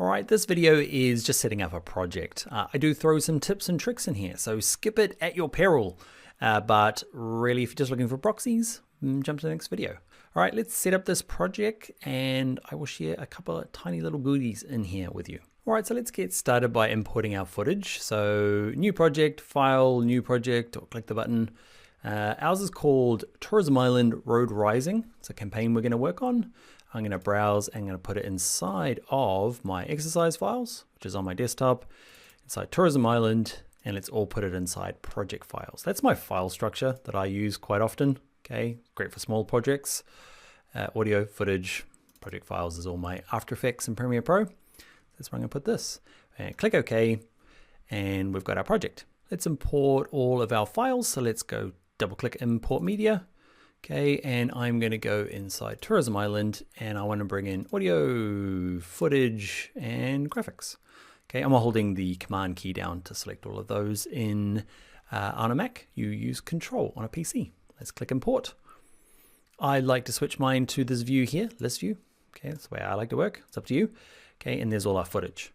All right, this video is just setting up a project. I do throw some tips and tricks in here, so skip it at your peril. But really, if you're just looking for proxies, jump to the next video. All right, let's set up this project and I will share a couple of tiny little goodies in here with you. All right, so let's get started by importing our footage. So new project, file, new project, or click the button. Ours is called Tourism Island Road Rising. It's a campaign we're gonna work on. I'm gonna browse and I'm gonna put it inside of my exercise files, which is on my desktop, inside Tourism Island, and let's all put it inside project files. That's my file structure that I use quite often. Okay, great for small projects. Audio, footage, project files is all my After Effects and Premiere Pro. That's where I'm gonna put this. And click OK, and we've got our project. Let's import all of our files. So let's go double click import media. Okay, and I'm gonna go inside Tourism Island and I wanna bring in audio, footage, and graphics. Okay, I'm holding the command key down to select all of those. On a Mac, you use Control on a PC. Let's click import. I like to switch mine to this view here, list view. Okay, that's the way I like to work. It's up to you. Okay, and there's all our footage.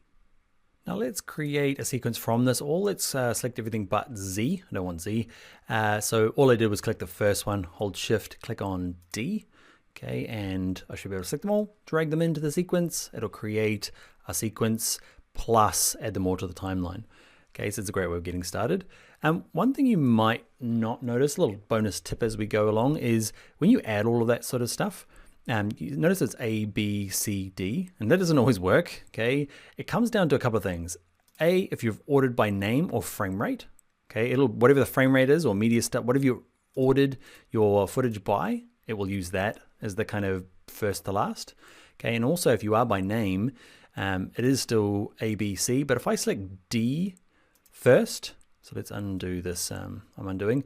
Now let's create a sequence from this all. Let's select everything but Z. I don't want Z. So all I did was click the first one, hold Shift, click on D. Okay, and I should be able to select them all, drag them into the sequence. It'll create a sequence plus add them all to the timeline. Okay, so it's a great way of getting started. One thing you might not notice, a little bonus tip as we go along, is when you add all of that sort of stuff, you notice it's A, B, C, D, and that doesn't always work, okay? It comes down to a couple of things. A, if you've ordered by name or frame rate, okay, whatever the frame rate is or media stuff, whatever you ordered your footage by, it will use that as the kind of first to last, okay? And also if you are by name, it is still A, B, C, but if I select D first, so let's undo this, I'm undoing.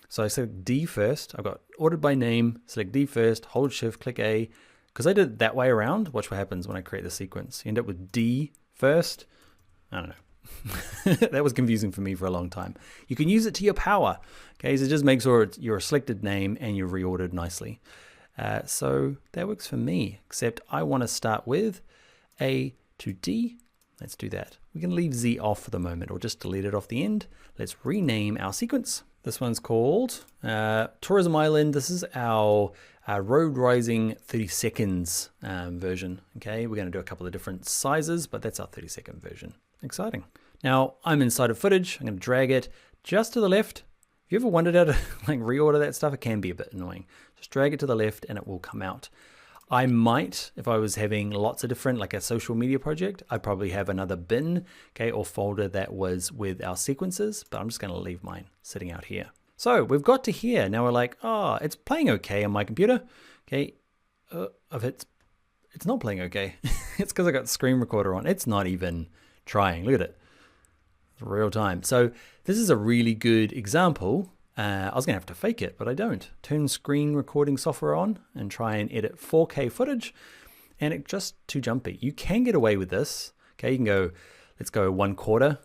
So I select D first, I've got ordered by name, select D first, hold Shift, click A. Because I did it that way around, watch what happens when I create the sequence. You end up with D first. I don't know. That was confusing for me for a long time. You can use it to your power. Okay, so just make sure you're a selected name and you're reordered nicely. So that works for me, except I want to start with A to D. Let's do that. We can leave Z off for the moment or just delete it off the end. Let's rename our sequence. This one's called Tourism Island. This is our Road Rising 30 seconds version. Okay, we're gonna do a couple of different sizes, but that's our 30-second version. Exciting. Now I'm inside of footage. I'm gonna drag it just to the left. If you ever wondered how to like reorder that stuff, it can be a bit annoying. Just drag it to the left and it will come out. I might, if I was having lots of different, like a social media project, I'd probably have another bin, okay, or folder that was with our sequences, but I'm just gonna leave mine sitting out here. So we've got to here. Now we're like, oh, it's playing okay on my computer. Okay, it's not playing okay. It's because I got the screen recorder on. It's not even trying, look at it. It's real time. So this is a really good example. I was gonna have to fake it, but I don't. Turn screen recording software on and try and edit 4K footage, and it's just too jumpy. You can get away with this. Okay, you can go, let's go 1/4.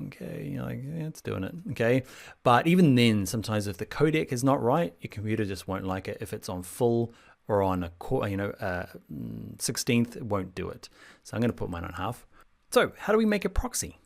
Okay, you're like, yeah, it's doing it. Okay, but even then, sometimes if the codec is not right, your computer just won't like it. If it's on full or on a 16th, it won't do it. So I'm gonna put mine on half. So how do we make a proxy?